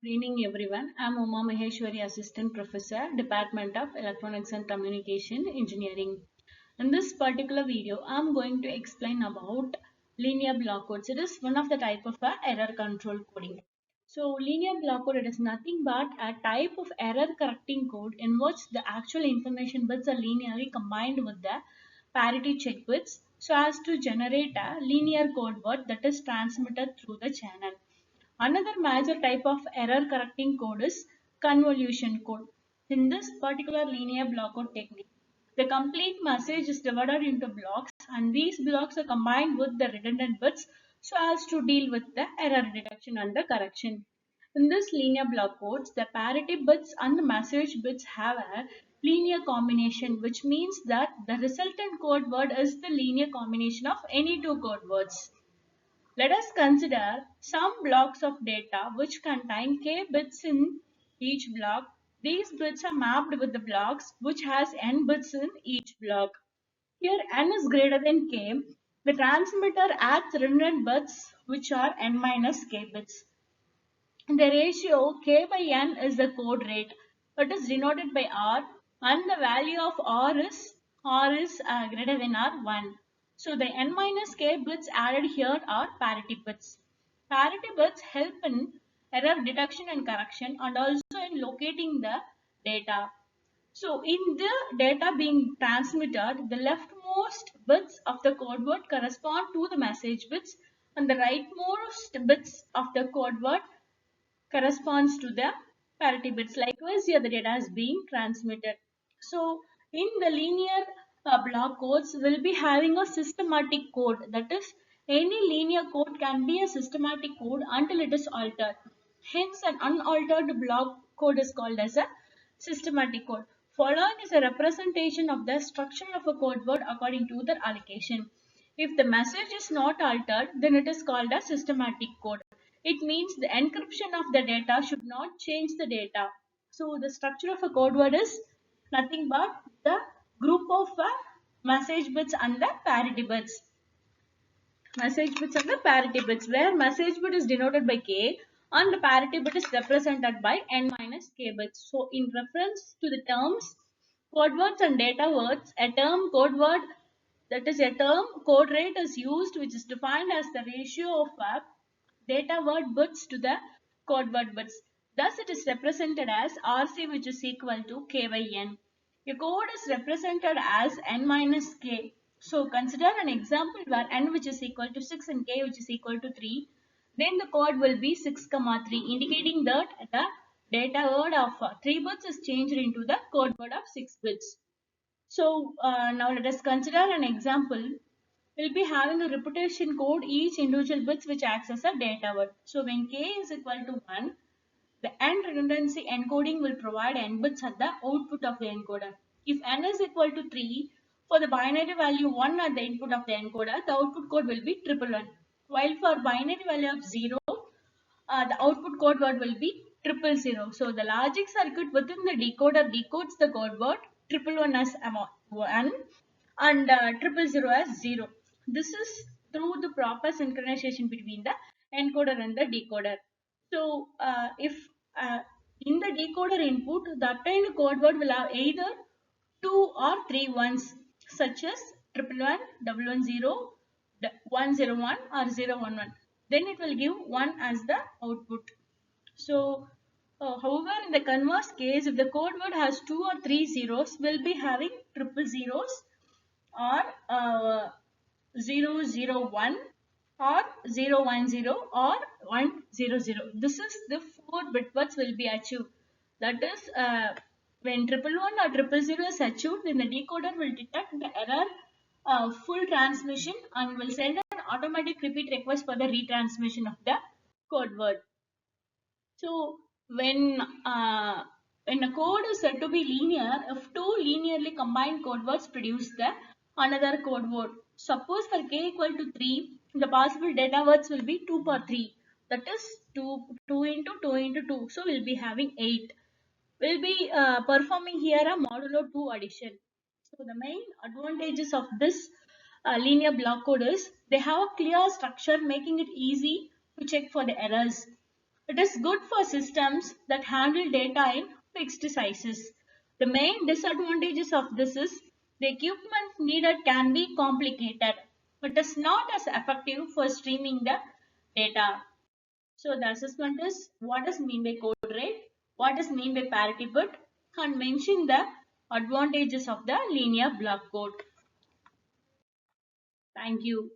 Good evening, everyone. I'm Uma Maheshwari, Assistant Professor, Department of Electronics and Communication Engineering. In this particular video, I'm going to explain about linear block codes. It is one of the type of error control coding. So, linear block code it is nothing but a type of error correcting code in which the actual information bits are linearly combined with the parity check bits so as to generate a linear code word that is transmitted through the channel. Another major type of error correcting code is convolution code. In this particular linear block code technique, the complete message is divided into blocks and these blocks are combined with the redundant bits so as to deal with the error detection and the correction. In this linear block codes, the parity bits and the message bits have a linear combination, which means that the resultant code word is the linear combination of any two code words. Let us consider some blocks of data which contain k bits in each block. These bits are mapped with the blocks which has n bits in each block. Here n is greater than k. The transmitter adds redundant bits which are n minus k bits. The ratio k by n is the code rate. It is denoted by r and the value of r is greater than r1. So the n minus k bits added here are parity bits. Parity bits help in error detection and correction and also in locating the data. So in the data being transmitted, the leftmost bits of the code word correspond to the message bits and the rightmost bits of the code word corresponds to the parity bits. Likewise, here the data is being transmitted. So, in the linear block codes, we'll be having a systematic code. That is, any linear code can be a systematic code until it is altered. Hence, an unaltered block code is called as a systematic code. Following is a representation of the structure of a code word according to their allocation. If the message is not altered, then it is called a systematic code. It means the encryption of the data should not change the data. So the structure of a code word is nothing but the group of message bits and the parity bits. Message bits and the parity bits, where message bit is denoted by k and the parity bit is represented by n minus k bits. So in reference to the terms, code words and data words, a term code word, that is a term code rate is used, which is defined as the ratio of data word bits to the code word bits. Thus, it is represented as RC, which is equal to K by N. A code is represented as N minus K. So, consider an example where N which is equal to 6 and K which is equal to 3. Then the code will be 6, 3, indicating that the data word of 3 bits is changed into the code word of 6 bits. So, now let us consider an example. We'll be having a repetition code each individual bits which acts as a data word. So when k is equal to 1, the n redundancy encoding will provide n bits at the output of the encoder. If n is equal to 3, for the binary value 1 at the input of the encoder, the output code will be 111. While for binary value of 0, the output code word will be 000. So the logic circuit within the decoder decodes the code word 111 as 1 and 000 as 0. This is through the proper synchronization between the encoder and the decoder. So if in the decoder input, the obtained code word will have either 2 or 3 ones such as 111, 110, 101 or 011. Then it will give 1 as the output. So, however, in the converse case, if the code word has 2 or 3 zeros, we'll be having triple zeros or 001 or 010 or 100. This is the 4 bit words will be achieved. That is, when 111 or 000 is achieved, then the decoder will detect the error full transmission and will send an automatic repeat request for the retransmission of the code word. So when a code is said to be linear, if two linearly combined code words produce the another code word. Suppose for k equal to 3, the possible data words will be 2 per 3. That is 2 into 2 into 2. So we'll be having 8. We'll be performing here a modulo 2 addition. So the main advantages of this linear block code is they have a clear structure, making it easy to check for the errors. It is good for systems that handle data in fixed sizes. The main disadvantages of this is the equipment needed can be complicated. It is not as effective for streaming the data. So the assessment is what is mean by code rate, what is mean by parity bit, and mention the advantages of the linear block code. Thank you.